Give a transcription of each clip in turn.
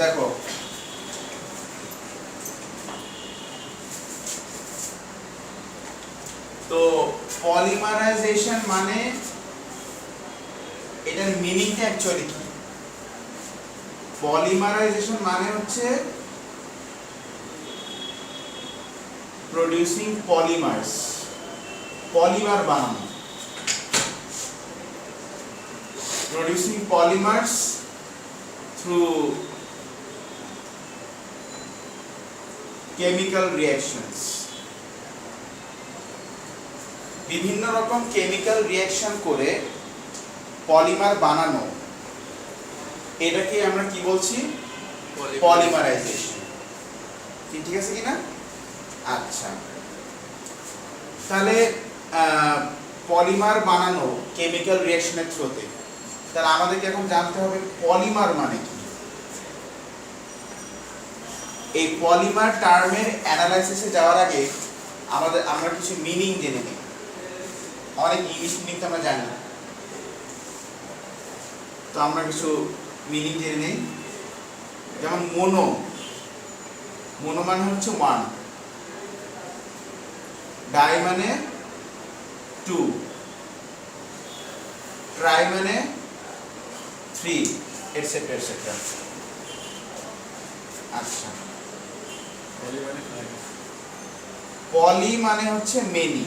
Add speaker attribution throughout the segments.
Speaker 1: দেখো তো পলিমারাইজেশন মানে এটার মিনিংটা অ্যাকচুয়ালি কি? পলিমারাইজেশন মানে হচ্ছে প্রোডিউসিং পলিমার্স, পলিমার বানানো, producing polymers through chemical reactions. বিভিন্ন রকম কেমিক্যাল রিঅ্যাকশন করে পলিমার বানানো, এটাকে আমরা কি বলছি? পলিমারাইজেশন। ঠিক আছে কিনা? আচ্ছা, তাহলে পলিমার বানানো কেমিক্যাল রিঅ্যাকশনের থ্রুতে, তাহলে আমাদেরকে এখন জানতে হবে পলিমার মানে কি। এই পলিমার টার্মের অ্যানালাইসিসে যাওয়ার আগে আমরা কিছু মিনিং জেনে নিই। অনেক ইংলিশ মিনিং তো আমরা জানি না, তো আমরা কিছু মিনিং জেনে নিই। যেমন মোনো, মোনো মানে হচ্ছে ওয়ান, ডাই মানে টু, ট্রাই মানে থ্রি, এটসেট্রা এটসেট্রা। আচ্ছা, পলি মানে হচ্ছে মেনি।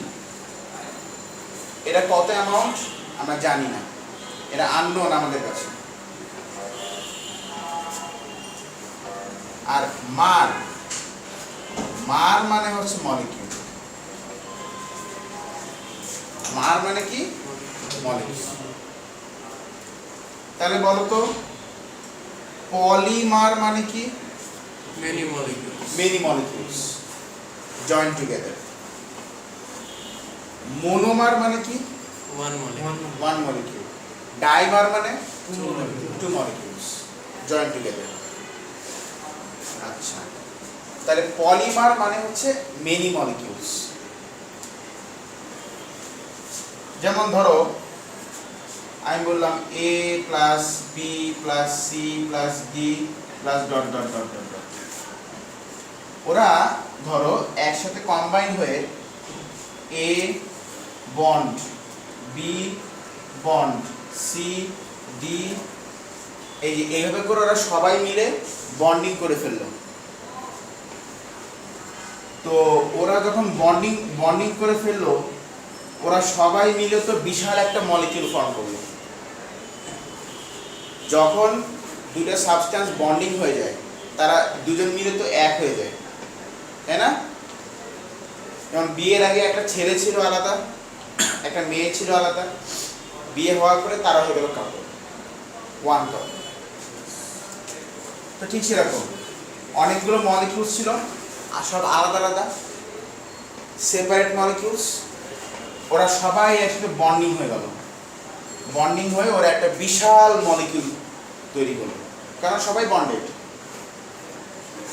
Speaker 1: এটা কত অ্যামাউন্ট আমরা জানি না, এটা আননোন আমাদের কাছে। আর মার, মার মানে হচ্ছে মলিকিউল। মার মানে কি? মলিকিউল। তাহলে বলো তো পলিমার মানে কি?
Speaker 2: many molecules.
Speaker 1: Many molecules joined together. Monomer মানে কি?
Speaker 2: One molecule.
Speaker 1: One molecule. Dimer মানে two molecules joined together. আচ্ছা, তাহলে পলিমার মানে হচ্ছে many molecules। যেমন ধরো আমি বললাম A plus B plus C plus D plus dot dot dot dot dot, ওরা ধরো একসাথে কম্বাইন হয়ে A bond, B bond, C D, এই যে এইভাবে করে ওরা সবাই মিলে বন্ডিং করে ফেললো। তো ওরা যখন বন্ডিং করে ফেললো, ওরা সবাই মিলে তো বিশাল একটা মলিকিউল ফর্ম করলো। যখন দুটো সাবস্টেন্স বন্ডিং হয়ে যায়, তারা দুজন মিলে তো এক হয়ে যায়, তাই না? যেমন বিয়ের আগে একটা ছেলে ছিল আলাদা, একটা মেয়ে ছিল আলাদা, বিয়ে হওয়ার পরে তারা হয়ে গেল কাপল, ওয়ান কাপল। তো ঠিক সেরকম অনেকগুলো মলিকিউলস ছিল, আর সব আলাদা আলাদা সেপারেট মলিকিউলস, ওরা সবাই একসাথে বন্ডিং হয়ে গেল। বন্ডিং হয়ে ওরা একটা বিশাল মলিকিউল তৈরি করলো, কারণ সবাই বন্ডেড।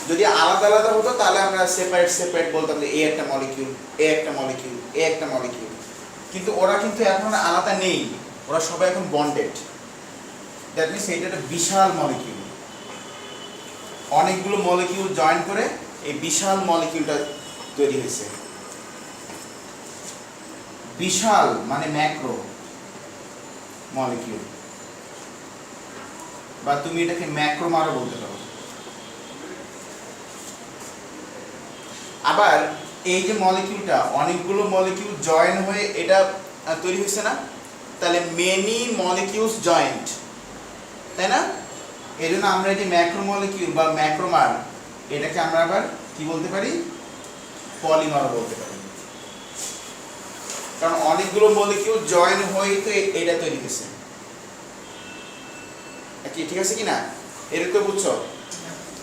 Speaker 1: যদি আলাদা আলাদা হতো তাহলে আমরা সেপারেট সেপারেট বলতাম যে এ একটা মলিকিউল, এ একটা মলিকিউল, এ একটা মলিকিউল। কিন্তু ওরা কিন্তু এখন আলাদা নেই, ওরা সবাই এখন বন্ডেড। দ্যাট মিনস এটা একটা বিশাল মলিকিউল। অনেকগুলো মলিকিউল জয়েন করে এই বিশাল মলিকিউলটা তৈরি হয়েছে। বিশাল মানে ম্যাক্রো মলিকিউল, বা তুমি এটাকে ম্যাক্রোমারও বলতে পারো। আবার এই যে মলিকিউলটা, অনেকগুলো মলিকিউল জয়েন হয়ে এটা তৈরি হয়েছে না, তাহলে মেনি মলিকিউলস জয়েন্ট, তাই না? এই জন্য আমরা এই যে ম্যাক্রো মলিকিউল বা ম্যাক্রোমার, এটাকে আমরা আবার কি বলতে পারি? পলিমারও বলতে পারি, কারণ অনেকগুলো মলিকিউল জয়েন হয়ে তো এটা তৈরি হয়েছে। কি ঠিক আছে কিনা? এটা তো বুঝছো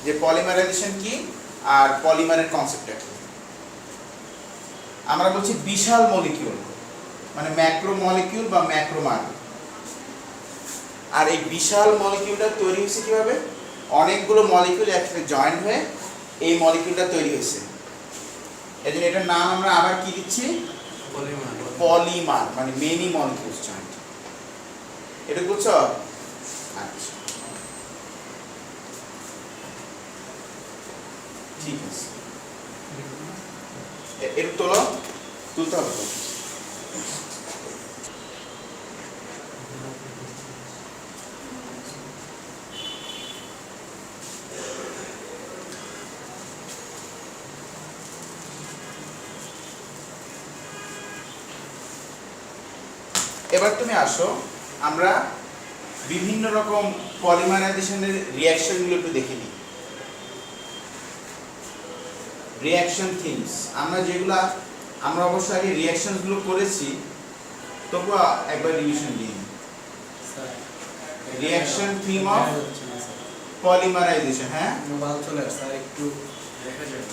Speaker 1: যে পলিমারাইজেশন কি আর পলিমারের কনসেপ্টটা কি। আমরা বলছি বিশাল মলিকিউল মানে ম্যাক্রো মলিকিউল বা ম্যাক্রোমার। আর এই বিশাল মলিকিউলটা তৈরি হয়েছে কিভাবে? অনেকগুলো মলিকিউল একসাথে জয়েন হয়ে এই মলিকিউলটা তৈরি হয়েছে। এজন্য এটার নাম আমরা আবার কি দিচ্ছি?
Speaker 2: পলিমার।
Speaker 1: পলিমার মানে মেনি মলিকিউলস জয়েন্ট। এটা বুঝছো? আচ্ছা, ঠিক আছে, এর তোলো, তুলতে হবে তো। এবার তুমি আসো, আমরা বিভিন্ন রকম পলিমারাইজেশনের রিঅ্যাকশনগুলো একটু দেখে নিই। রিঅ্যাকশন থিমস, আমরা অবশ্য আগে রিঅ্যাকশনগুলো করেছি, তবুও একবার রিভিশন দিই। রিঅ্যাকশন থিম অফ পলিমারাইজেশন, হ্যাঁ
Speaker 3: মোবাইল চলে আসছে, আর একটু
Speaker 2: দেখা যায়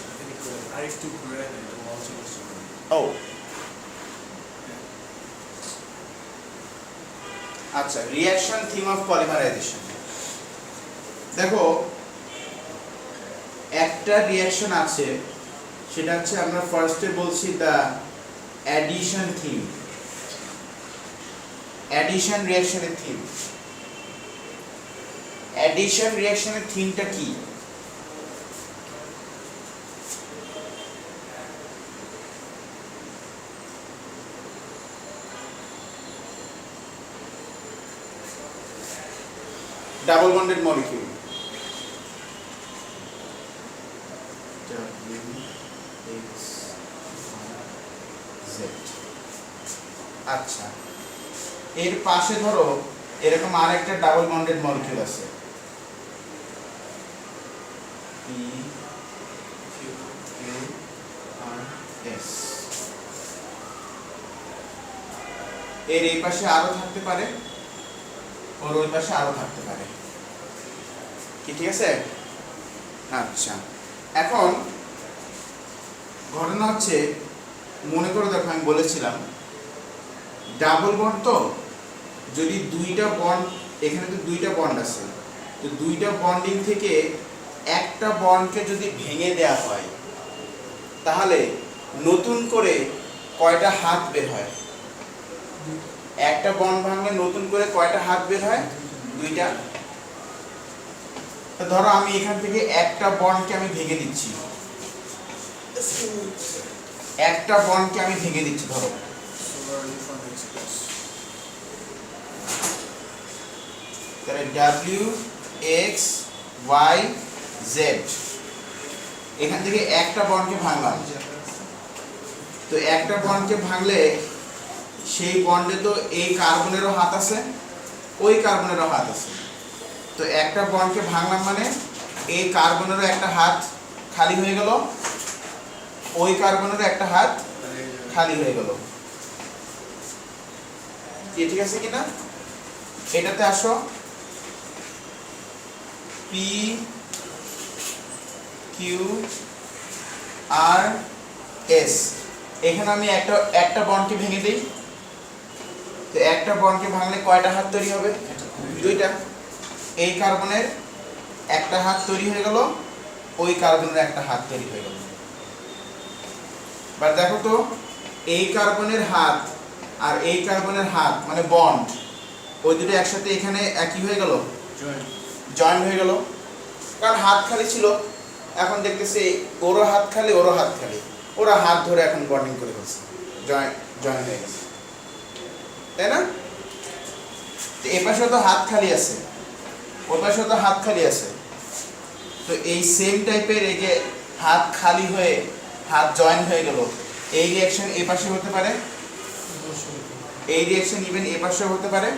Speaker 2: আর একটু ঘুরে দেয় তো বল চলে আসছে।
Speaker 1: ও আচ্ছা, রিঅ্যাকশন থিম অফ পলিমারাইজেশন। দেখো, একটা রিঅ্যাকশন আছে, সেটা হচ্ছে আমরা ফার্স্টে বলছি দা অ্যাডিশন থিম, অ্যাডিশন রিঅ্যাকশনের থিম। অ্যাডিশন রিঅ্যাকশনের থিমটা কি? ডাবল বন্ডেড মলিকিউল, আচ্ছা, এর পাশে ধরো এরকম আরেকটা ডাবল বন্ডেড মলিকিউল আছে, PQRS। এর এই পাশে আরো থাকতে পারে, ওর ওই পাশে আরো থাকতে পারে, কি ঠিক আছে? আচ্ছা, এখন ঘটনা হচ্ছে, মনে করে দেখো আমি বলেছিলাম ডাবল বন্ড, তো যদি দুইটা বন্ড, এখানে তো দুইটা বন্ড আছে, তো দুইটা বন্ডিং থেকে একটা বন্ডকে যদি ভেঙে দেওয়া হয়, তাহলে নতুন করে কয়টা হাত বের হয়? একটা বন্ড ভাঙলে নতুন করে কয়টা হাত বের হয়? দুইটা। তো ধরো আমি এখান থেকে একটা বন্ডকে আমি ভেঙে দিচ্ছি, একটা বন্ডকে আমি ভেঙে দিচ্ছি, ধরো তাহলে WXYZ, এখান থেকে একটা বন্ডকে ভাঙলাম। তো একটা বন্ডকে ভাঙলে সেই বন্ডে তো এই কার্বনেরও হাত আছে, ওই কার্বনেরও হাত আছে। তো একটা বন্ডকে ভাঙলাম মানে এই কার্বনেরও একটা হাত খালি হয়ে গেল, ওই কার্বনেরও একটা হাত খালি হয়ে গেল। ঠিক আছে কিনা? এটাতে আসো, PQRS, এখানে আমি একটা বন্ডকে ভেঙে দিই। তো একটা বন্ডকে ভাঙলে কয়টা হাত তৈরি হবে? দুইটা। এই কার্বনের একটা হাত তৈরি হয়ে গেল, ওই কার্বনের একটা হাত তৈরি হয়ে গেল। এবার দেখো তো, এই কার্বনের হাত আর এই কার্বনের হাত মানে বন্ড, ওই দুটো একসাথে এখানে একই হয়ে গেল, জয়েন্ট হয়ে গেল। কারণ হাত খালি ছিল, এখন দেখতেছি ওরও হাত খালি, ওরও হাত খালি, ওরা হাত ধরে এখন বন্ডিং করে ফেলছে, জয়েন হয়ে গেছে, তাই না? তো এ পাশে তো হাত খালি আছে, ওই পাশে তো হাত খালি আছে। তো এই সেম টাইপের এই যে হাত খালি হয়ে হাত জয়েন হয়ে গেল, এই রিঅ্যাকশন এ পাশে হতে পারে, এই রিঅ্যাকশন ইভেন এ পাশেও হতে পারে।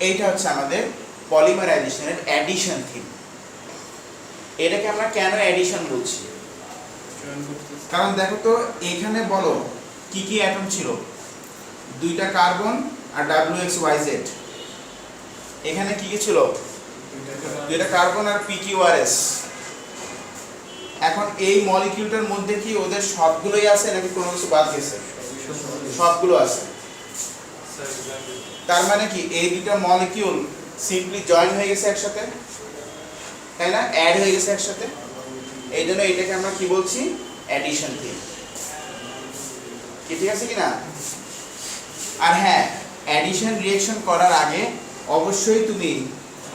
Speaker 1: এইটা হচ্ছে আমাদের পলিমারাইজেশনের অ্যাডিশন থিম। এটাকে আমরা কেন অ্যাডিশন বলছি? কারণ দেখো তো, এখানে বলো কি কি অ্যাটম ছিল? দুইটা কার্বন আর WXYZ। এখানে কি কি ছিল? দুইটা কার্বন আর PQRS। এখন এই মলিকিউলটার মধ্যে কি ওদের সবগুলোই আছে নাকি কোনো কিছু বাদ গেছে? সবগুলো আছে। তার মানে কি এই দুটো মলিকিউল সিম্পলি জয়েন হয়ে গেছে একসাথে, তাই না? অ্যাড হয়ে গেছে একসাথে। এই জন্য এটাকে আমরা কি বলছি? Addition theme. কি ঠিক আছে কিনা? আর হ্যাঁ, অ্যাডিশন রিঅ্যাকশন করার আগে অবশ্যই তুমি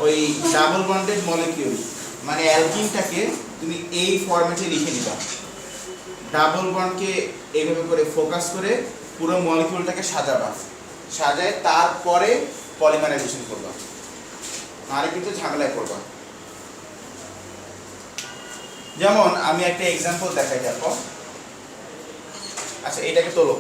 Speaker 1: ওই ডাবল বন্ডেড মলিকিউল মানে অ্যালকিনটাকে তুমি এই ফরম্যাটে লিখে দিবা। ডাবল বন্ডকে এইভাবে করে ফোকাস করে পুরো মলিকিউলটাকে সাজাবা, সাজায় তারপরে পলিমারাইজেশন করবা, নাহলে কিন্তু ঝামেলায় পড়বা। যেমন আমি একটা এক্সাম্পল দেখাই, দেখো। আচ্ছা, এটাকে তোলো।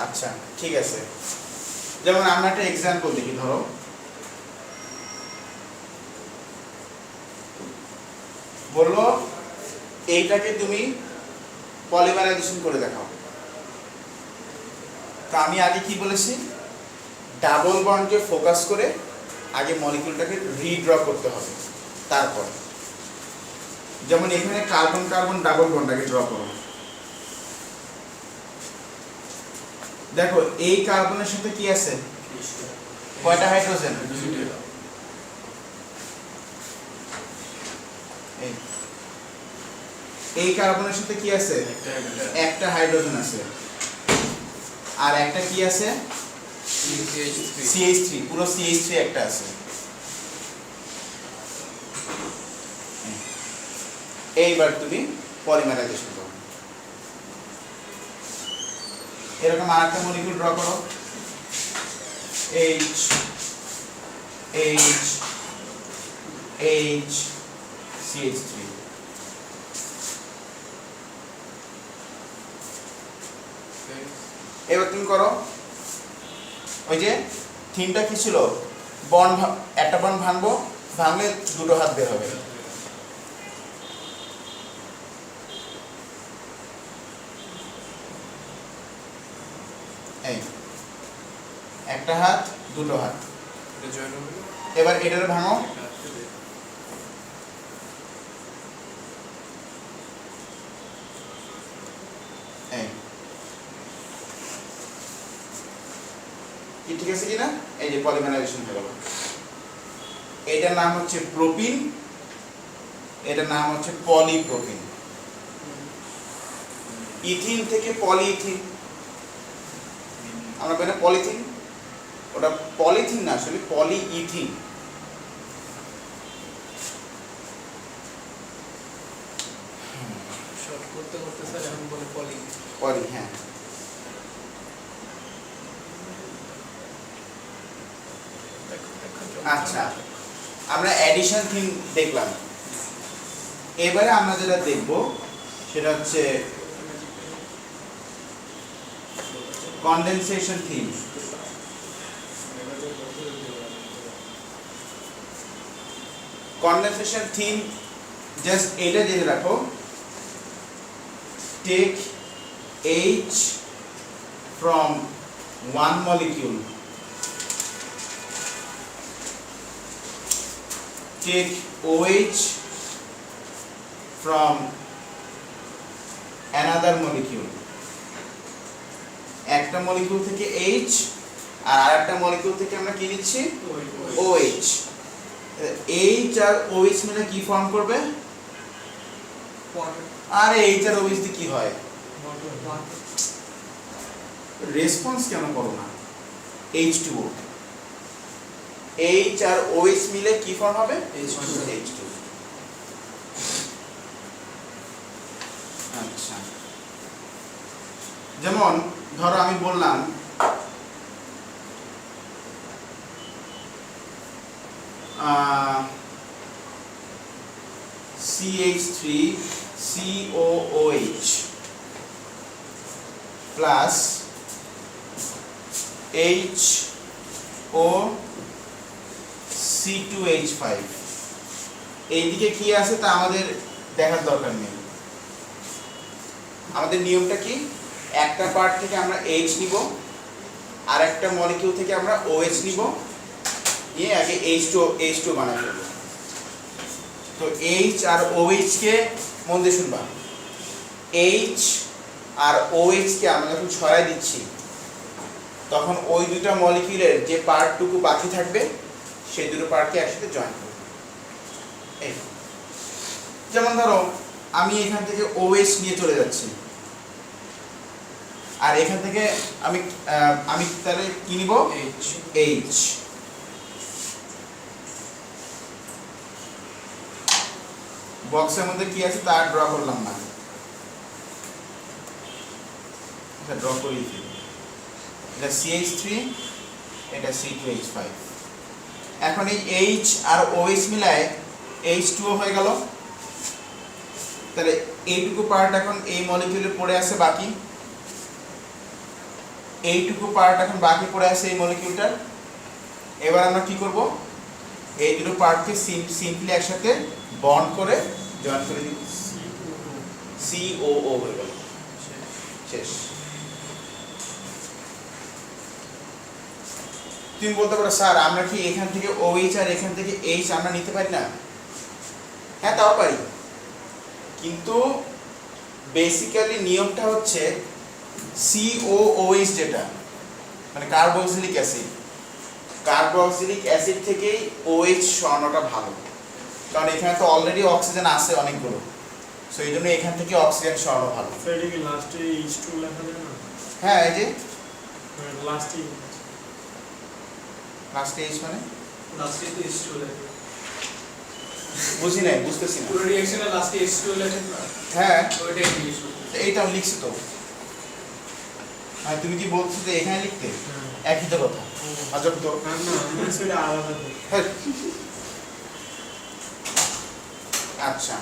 Speaker 1: আচ্ছা, ঠিক আছে। যেমন আমরা একটা এক্সাম্পল দেখি, ধরো বললো এইটাকে তুমি পলিমারাইজেশন করে দেখাও। তা আমি আগে কি বলেছি, ডাবল বন্ডকে ফোকাস করে আগে মলিকিউলটাকে রিড্র করতে হবে, তারপর। যেমন এখানে কার্বন কার্বন ডাবল বন্ডটাকে ড্র করো। দেখো এই কার্বনের সাথে কি আছে, কয়টা হাইড্রোজেন? এই কার্বনের সাথে কি আছে, একটা হাইড্রোজেন আছে। আর একটা কি আছে, CH3, পুরো CH3 একটা আছে। এইবার তুমি পলিমারাইজেশন করো। এরকম আরেকটা মলিকিউল ড্র করো, H H H CH3। এবার তুমি করো, ওই যে থিমটা কি ছিল, বন্ড, একটা বন্ড ভাঙবো, ভাঙলে দুটো হাত বের হবে। এই একটা হাত, দুটো হাত। এবার এটার ভাঙো, এই কি ঠিক আছে কিনা? এই যে পলিমারাইজেশন হয়ে গেল। এটার নাম হচ্ছে প্রোপিন, এটার নাম হচ্ছে পলিপ্রোপিন। ইথিন থেকে পলিইথিন, আমরা বলি পলিথিন, ওটা পলিথিন না, আসলে পলিইথিন।
Speaker 2: শর্ট করতে করতে স্যার এখন বলে পলি।
Speaker 1: পলি, হ্যাঁ। আচ্ছা, আমরা অ্যাডিশন থিম দেখলাম। এবারে আমরা যেটা দেখব সেটা হচ্ছে condensation theme. Condensation theme just এটা জেনে রাখো, take H from one molecule, take OH from another molecule। একটা মলিকিউল থেকে H আর আরেকটা মলিকিউল থেকে আমরা কি নিচ্ছি, OH। H আর OH মিলে কি ফর্ম করবে, আর H আর OH দিয়ে কি হয়, রেসপন্স কেন করো না, H2O। H আর OH মিলে কি ফর্ম হবে, H2। আচ্ছা, যেমন ধরো আমি বললাম CH3COOH প্লাস HOC2H5। এইদিকে কি আছে তা আমাদের দেখার দরকার নেই। আমাদের নিয়মটা কি, একটা পার্ট থেকে আমরা H নিব, আর একটা মলিকিউল থেকে আমরা OH নিব, নিয়ে আগে H2 বানাই ফেলব। তো H আর OH কে মন দিয়ে শুনবা, H আর OH কে আমরা যখন ছড়াই দিচ্ছি, তখন ওই দুটো মলিকিউলের যে পার্টটুকু বাকি থাকবে সেই দুটো পার্টকে একসাথে জয়েন করবে। এই যেমন ধরো আমি এখান থেকে OH নিয়ে চলে যাচ্ছি, আর এখান থেকে আমি তাহলে কি নিব? H। বক্সের মধ্যে কি আছে তা ড্র করলাম না, এটা ড্র করি। এটা CH3, এটা C2H5। এখন এই H আর OH মিলায় H2O হয়ে গেল। তাহলে এইটুকু পার্ট এখন এই মলিকিউলে পড়ে আছে বাকি, এইটুকু পার্ট এখন বাকি পড়ে আছে এই মলিকিউলটার। এবার আমরা কি করব? এই দুটো পার্টকে সিম্পলি একসাথে বন্ড করে জয়েন করে দিব। COO হয়ে গেল, শেষ। তুমি বলতে পারো স্যার আমরা কি এখান থেকে OH আর এখান থেকে H আমরা নিতে পারি না? হ্যাঁ, তাও পারি, কিন্তু বেসিক্যালি নিয়মটা হচ্ছে COOH যেটা মানে কার্বক্সিলিক অ্যাসিড, কার্বক্সিলিক অ্যাসিড থেকেই OH সরানোটা ভালো, কারণ এখানে তো অলরেডি অক্সিজেন আছে অনেকগুলো, সো এই জন্য এখান থেকে অক্সিজেন সরানো ভালো।
Speaker 2: স্যার কি লাস্টে H2 লেখা যায় না?
Speaker 1: হ্যাঁ, এই যে
Speaker 2: লাস্টে
Speaker 1: H মানে
Speaker 3: লাস্টে তো H2 লেখা,
Speaker 1: বুঝি নাই, বুঝতেছি না।
Speaker 3: পুরো রিঅ্যাকশনের লাস্টে H2 লেখা না,
Speaker 1: হ্যাঁ,
Speaker 3: ওইটাই ইংলিশ।
Speaker 1: এইটাও লিখছি তো। আর তুমি কি বলছো যে এখানে লিখতে? একই তো কথা। আজব তো।
Speaker 2: না না, আমি সেটা আলাদা করি।
Speaker 1: হ্যাঁ। আচ্ছা,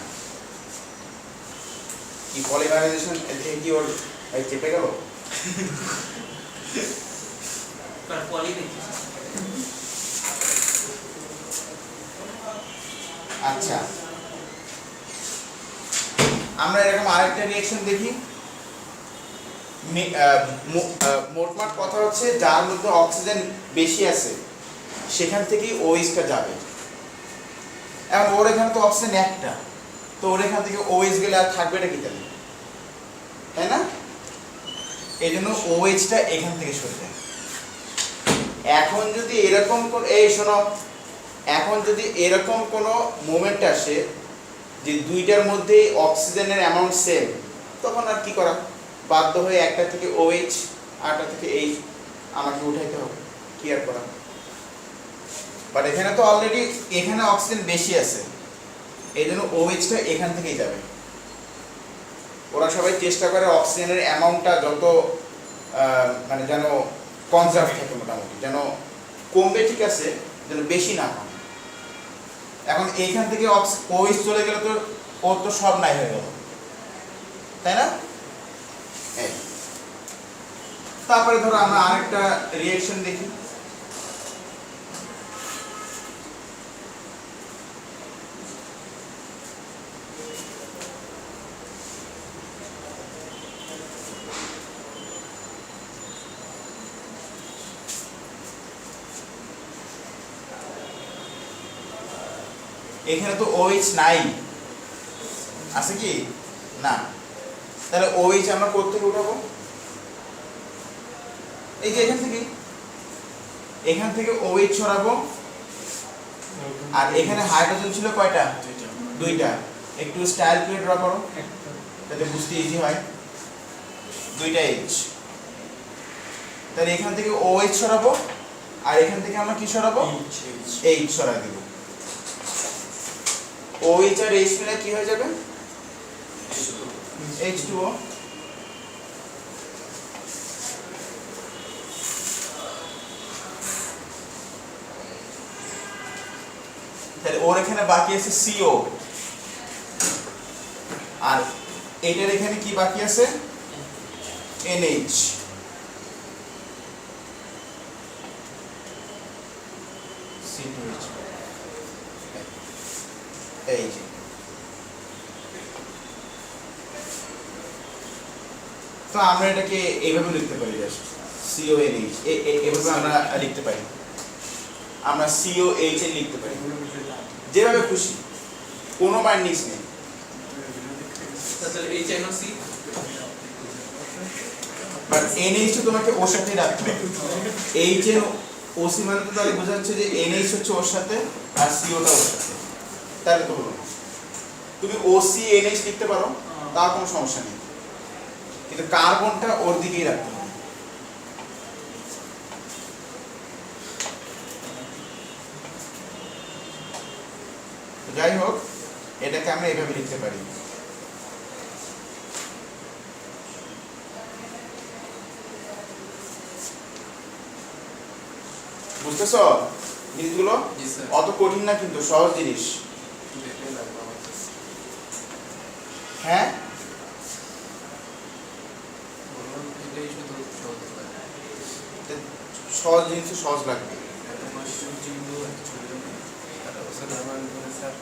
Speaker 1: কি পলিমারাইজেশন কি ওর এই চেপে গেল?
Speaker 3: তার পলি দেখি।
Speaker 1: আচ্ছা, আমরা এরকম আরেকটা রিঅ্যাকশন দেখি। মোটমাট কথা হচ্ছে যার মধ্যে অক্সিজেন বেশি আছে সেখান থেকেই OH-টা যাবে। এখন ওর এখানে তো অক্সিজেন একটা, তো ওর এখান থেকে OH গেলে আর থাকবেটা কি তাহলে, তাই না? এই জন্য OH-টা এখান থেকে সরে যায়। এখন যদি এরকম শোনো, এখন যদি এরকম কোনো মোমেন্ট আসে যে দুইটার মধ্যে অক্সিজেনের অ্যামাউন্ট সেম, তখন আর কি করা, বাধ্য হয়ে একটা থেকে OH আরটা থেকে H আমাকে উঠাইতে হবে, কি আর করা। বাট এখানে তো অলরেডি এখানে অক্সিজেন বেশি আছে, এই জন্য OH-টা এখান থেকেই যাবে। ওরা সবাই চেষ্টা করে অক্সিজেনের অ্যামাউন্টটা যত মানে যেন কনজার্ভ থাকে, মোটামুটি যেন কমবে, ঠিক আছে, যেন বেশি না কমে। এখন এইখান থেকে OH চলে গেলে তো ওর তো সব নাই হয়ে গেল, তাই না? তারপরে ধরো আমরা আরেকটা রিঅ্যাকশন দেখি। এখানে তো OH নাই, আছে কি না? তাহলে OH আমরা কোথা থেকে উঠাবো? এই যে এখান থেকে OH ছড়াবো। আর এখানে হাইড্রোজেন ছিল কয়টা? দুইটা। একটু স্টাইল করে ড্র করো যাতে বুঝতে ইজি হয়। দুইটা H, তাহলে এখান থেকে OH ছড়াবো, আর এখান থেকে আমরা কি ছড়াবো? H ছড়া দিব। OH আর H মিলে কি হয়ে যাবে? H2O। তাহলে ওর এখানে বাকি আছে CO, আর এটার এখানে কি বাকি আছে? NH। C2H। এই যে তো আমরা এটাকে এইভাবে লিখতে পারি, জাস্ট CONH এইভাবে আমরা লিখতে পারি, আমরা COH লিখতে পারি, যেভাবে খুশি, কোনো বাইন্ডিংস নেই।
Speaker 3: তাহলে H NO C
Speaker 1: but NH তোমাকে ওর সাথেই রাখতে হবে। H এর OC মানে তো তাহলে বোঝা যাচ্ছে যে NH হচ্ছে ওর সাথে আর CO টা ওর সাথে, তাহলে তো হলো। তুমি OC NH লিখতে পারো, তার কোনো সমস্যা নেই, কিন্তু কার্বনটা ওর দিকেই রাখতে হবে। যাই হোক, এটাকে আমরা এভাবে লিখতে পারি। বুঝতেছো জিনিসগুলো?
Speaker 2: জি স্যার।
Speaker 1: অত কঠিন না, কিন্তু সহজ জিনিস।
Speaker 2: এটাই লাগবে আমার।
Speaker 1: হ্যাঁ,
Speaker 2: বললাম এটাই শুধু সহজ লাগে।
Speaker 1: সহজ জিনিস তো সহজ লাগবে।
Speaker 2: এত মাশরুম জিনিসগুলো এত ছোট ছোট। আর ওসব আমার মনে স্যার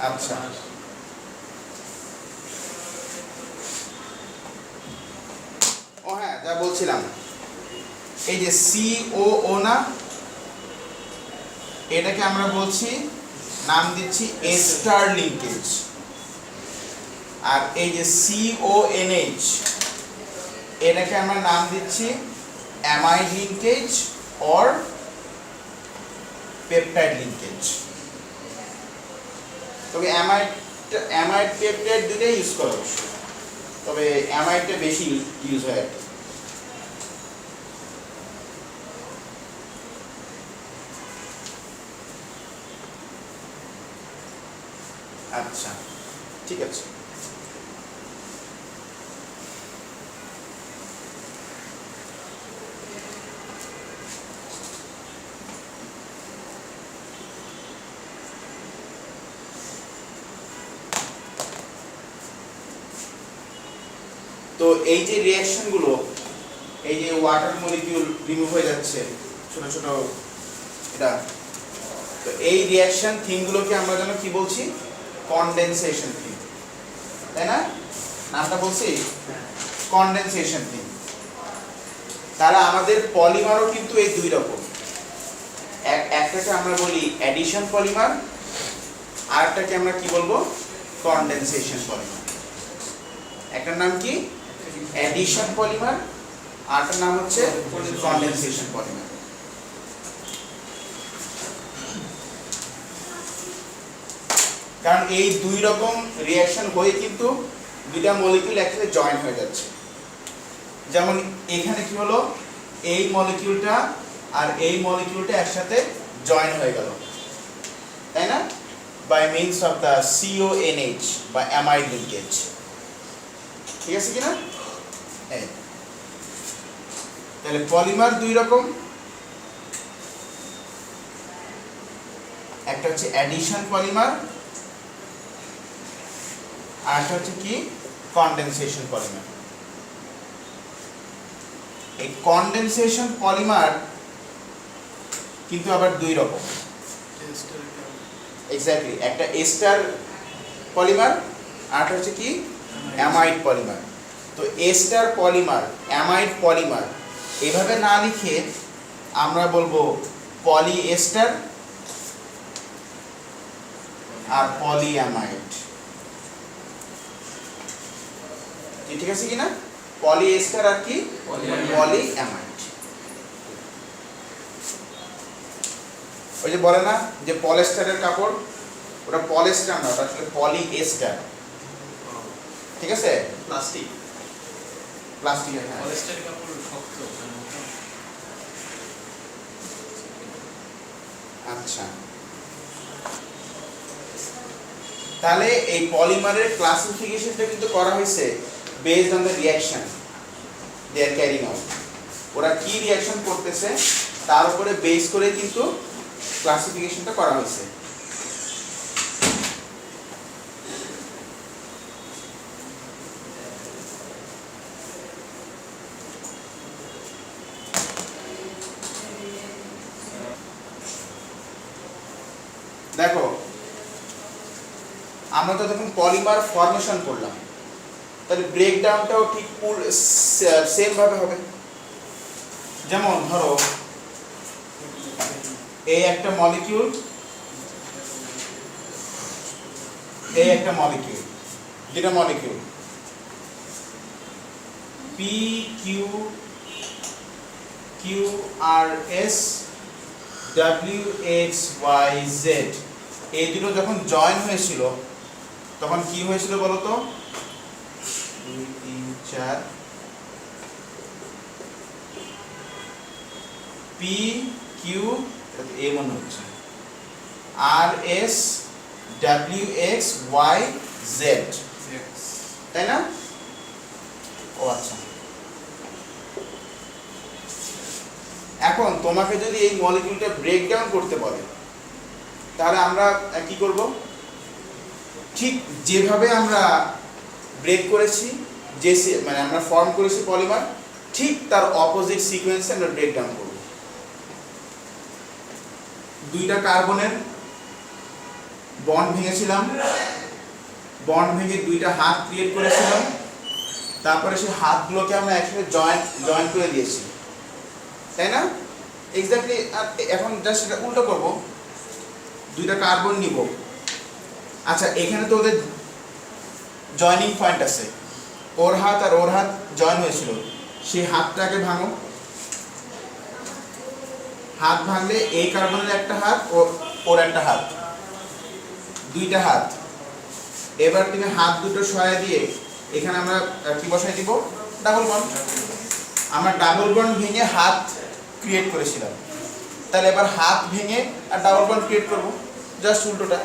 Speaker 1: আচ্ছা, ও হ্যাঁ, যা বলছিলাম, এই যে COO না, এটাকে আমরা বলছি, নাম দিচ্ছি এস্টার লিঙ্কেজ। আর এই যে CONH, এটাকে আমরা নাম দিচ্ছি amide linkage or peptide linkage. তবে অ্যামাইড পেপটাইড দুটোই ইউজ করা অবশ্য, তবে অ্যামাইডটা বেশি ইউজ হয় আর কি। আচ্ছা, ঠিক আছে। তো এই যে রিঅ্যাকশনগুলো, এই যে ওয়াটার মলিকিউল রিমুভ হয়ে যাচ্ছে ছোট ছোট, এটা, তো এই রিঅ্যাকশন থিমগুলোকে আমরা যেন কি বলছি? কনডেনসেশন থিম, তাই না? নামটা বলছি কনডেনসেশন থিম। তাহলে আমাদের পলিমারও কিন্তু এই দুই রকম, একটাকে আমরা বলি অ্যাডিশন পলিমার, আরেকটাকে আমরা কি বলবো? Condensation polymer. একটার নাম কি? অ্যাডিশন পলিমার, আরেকটার নাম হচ্ছে কনডেনসেশন পলিমার। কারণ এই দুই রকম রিঅ্যাকশন হয়ে কিন্তু দুইটা মলিকিউল একসাথে জয়েন হয়ে যাচ্ছে। যেমন এখানে কি হলো, এই মলিকিউলটা আর এই মলিকিউলটা একসাথে জয়েন হয়ে গেল, তাই না? By means of the CONH বা অ্যামাইড লিঙ্কেজ। ঠিক আছে কিনা? এই তাহলে পলিমার দুই রকম, একটা হচ্ছে অ্যাডিশন পলিমার, আর একটা হচ্ছে কি? Condensation polymer. এই কনডেনসেশন পলিমার কিন্তু আবার দুই রকম। এক্স্যাক্টলি, একটা এস্টার পলিমার, আর একটা হচ্ছে কি? Amide polymer. তো এস্টার পলিমার, অ্যামাইড পলিমার এভাবে না লিখে আমরা বলবো পলিএস্টার আর পলিঅ্যামাইড। ঠিক আছে কিনা? পলিএস্টার আর কি? পলিঅ্যামাইড। ওই যে বলে না যে পলিস্টারের কাপড়, ওটা পলিস্টার না, ওটা আসলে পলিএস্টার। ঠিক আছে?
Speaker 3: প্লাস্টিক।
Speaker 1: প্লাস্টিকের, হ্যাঁ।
Speaker 3: পলিস্টার কাপড় শক্ত, মানে মোটা।
Speaker 1: আচ্ছা, তাহলে এই পলিমারের ক্লাসিফিকেশনটা কিন্তু করা হয়েছে based on the reaction they are carrying out. ওরা কি রিঅ্যাকশন করতেছে তার উপরে বেস করে কিন্তু ক্লাসিফিকেশনটা করা হয়েছে। দেখো, আমরা তো তখন পলিমার ফর্মেশন করলাম, তাহলে ব্রেকডাউনটাও ঠিক সেম ভাবে হবে। যেমন ধরো এই একটা মলিকিউল, এই একটা মলিকিউল, দুটো molecule P Q Q R S W X Y Z, এই দুটো যখন জয়েন হয়েছিল তখন কি হয়েছিল বলো তো? 2 3 4 পি কিউ এ মনে হচ্ছে R S W X Y Z, তাই না? ও আচ্ছা, এখন তোমাকে যদি এই মলিকিউলটা ব্রেকডাউন করতে বলে তাহলে আমরা কি করব? ঠিক যেভাবে আমরা ব্রেক করেছি, যে মানে আমরা ফর্ম করেছি পলিমার, ঠিক তার অপোজিট সিকোয়েন্সে আমরা ব্রেকডাউন করব। দুইটা কার্বনের বন্ড ভেঙেছিলাম, বন্ড ভেঙে দুইটা হাত ক্রিয়েট করেছিলাম, তারপরে সেই হাতগুলোকে আমরা একসাথে জয়েন করে দিয়েছি, তাই না? এক্স্যাক্টলি। এখন জাস্ট এটা উল্টো করব, দুইটা কার্বন নিব। আচ্ছা, এখানে তো ওদের জয়েনিং পয়েন্ট আছে, ওর হাত আর ওর হাত জয়েন হয়েছিল, সেই হাতটাকে ভাঙো। হাত ভাঙলে এই কার্বনের একটা হাত, ওর একটা হাত, দুইটা হাত। এবার তুমি হাত দুটো সরাই দিয়ে এখানে আমরা কি বসাই দিব? Double bond. আমরা ডাবল বন্ড ভেঙে হাত ক্রিয়েট করেছিলাম, তাহলে এবার হাত ভেঙে আর ডাবল বন্ড ক্রিয়েট করব, জাস্ট উল্টোটা।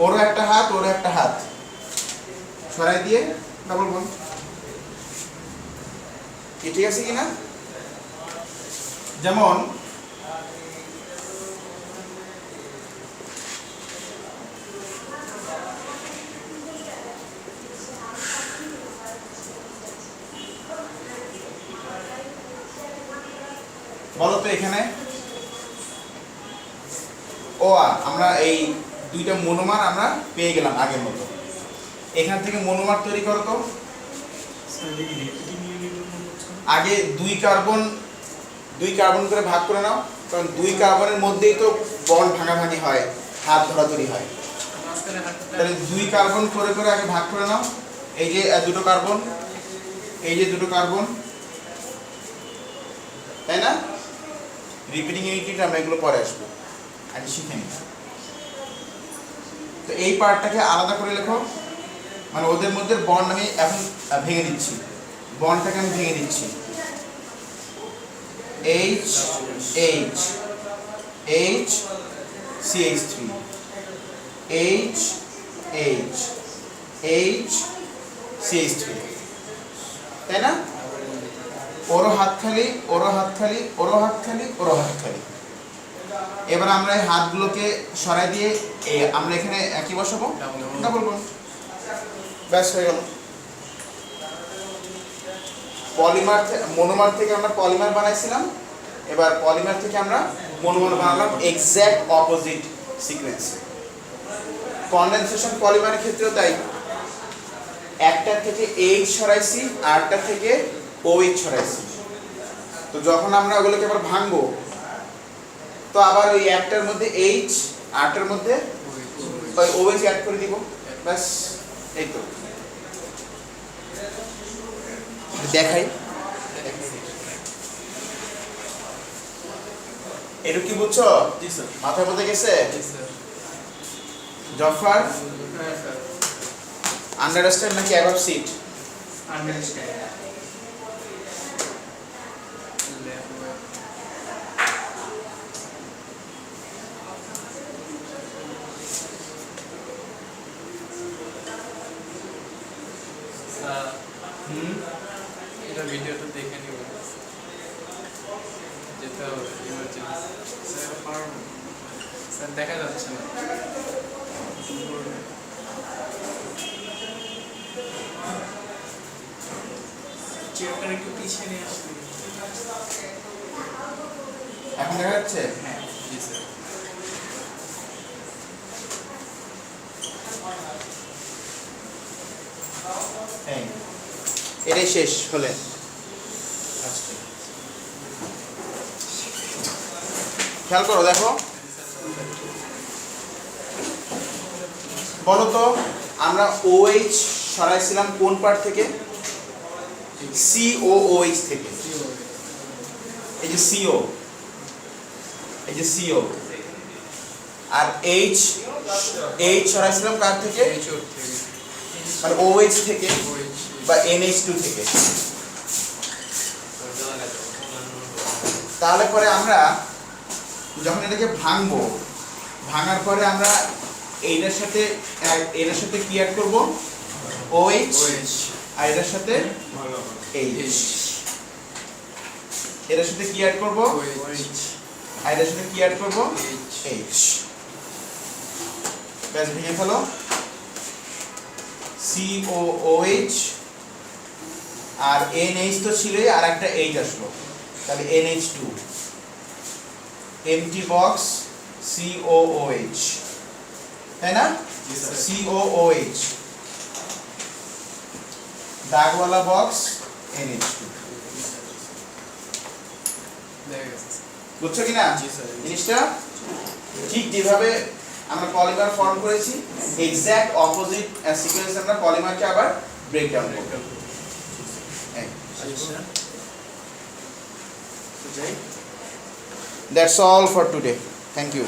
Speaker 1: ওরও একটা হাত, ওরও একটা হাত, সরাই দিয়ে ডাবল বন্ড। কি ঠিক আছে কিনা? যেমন বলতো এখানে আমরা এই দুইটা মনোমার আমরা পেয়ে গেলাম আগের মতো। এখান থেকে মনোমার তৈরি করো তো। আগে দুই কার্বন করে ভাগ করে নাও, কারণ দুই কার্বনের মধ্যেই তো বন্ড ভাঙাভাঙি হয়, হাত ধরাধরি হয়। তাহলে দুই কার্বন করে করে আগে ভাগ করে নাও। এই যে দুটো কার্বন, এই যে দুটো কার্বন, তাই না? রিপিটিং ইউনিটিটা আমরা এগুলো পরে আসবো, আগে শিখে নিই। তো এই পার্টটাকে আলাদা করে লেখো, মানে ওদের মধ্যে বন্ড আমি এখন ভেঙে দিচ্ছি, বন্ডটাকে আমি ভেঙে দিচ্ছি। H H H CH3 H H H CH3, তাই না? ওরও হাত খালি, ওরও হাত খালি, ওরও হাত খালি, ওরও হাত খালি। এবার আমরা এই হাতগুলোকে সরাই দিয়ে আমরা এখানে কি বসাবো? Double bond. ব্যাস হয়ে গেল। পলিমার মনোমার থেকে আমরা পলিমার বানাইছিলাম, এবার পলিমার থেকে আমরা মনোমার বানালাম এক্স্যাক্ট অপোজিট সিকোয়েন্সে। কনডেনসেশন পলিমারের ক্ষেত্রেও তাই, একটা থেকে এইচ সরাইছি, আরটা থেকে OH সরাইছি। তো যখন আমরা ওগুলোকে আবার ভাঙবো, তো আবার ওই একটার মধ্যে H, আরটার মধ্যে ওই OH অ্যাড করে দিব, ব্যাস। এই তো দেখাই, এটা কি বুঝছো?
Speaker 2: জি স্যার।
Speaker 1: মাথায় মধ্যে গেছে?
Speaker 2: জি স্যার।
Speaker 1: জফার
Speaker 2: হ্যাঁ স্যার।
Speaker 1: আন্ডারস্ট্যান্ড নাকি অ্যাবাভ সিট?
Speaker 2: আন্ডারস্ট্যান্ড। এটা ভিডিওটা দেখে নিব, যেটা ইমার্জেন্সি। স্যার পারব? স্যার দেখা যাচ্ছে না। চেয়ারটা একটু পিছিয়ে নিয়ে আসুন।
Speaker 1: এখন দেখা যাচ্ছে?
Speaker 2: হ্যাঁ জি স্যার।
Speaker 1: এই এটাই শেষ হলে আজকে। খেয়াল করো, দেখো বলো তো আমরা OH সরাইছিলাম কোন পার্ট থেকে? COOH থেকে। এই যে CO, এই যে CO, আর H সরাইছিলাম কার থেকে?
Speaker 2: HO থেকে
Speaker 1: মানে OH থেকে
Speaker 2: OH
Speaker 1: বা NH2 থেকে। তাহলে পরে আমরা যখন এটাকে ভাঙবো, ভাঙার পরে আমরা এটার সাথে কি অ্যাড করব? OH, আর এটার সাথে H। এটার সাথে কি অ্যাড করব? আর এটার সাথে কি অ্যাড করব? H। ব্যাস ভেঙে ফেলো। COOH আর NH তো ছিলই, আর একটা H আসলো, তাহলে NH2, এমটি বক্স COOH, তাই না? COOH, দাগওয়ালা বক্স NH2।
Speaker 2: দেখা গেছে
Speaker 1: বুঝছো কিনা
Speaker 2: জি স্যার।
Speaker 1: জিনিসটা? ঠিক যেভাবে আমরা পলিমার ফর্ম করেছি, এক্স্যাক্ট অপোজিট সিকোয়েন্স আমরা পলিমারকে আবার ব্রেকডাউন করব। That's all for today. Thank you.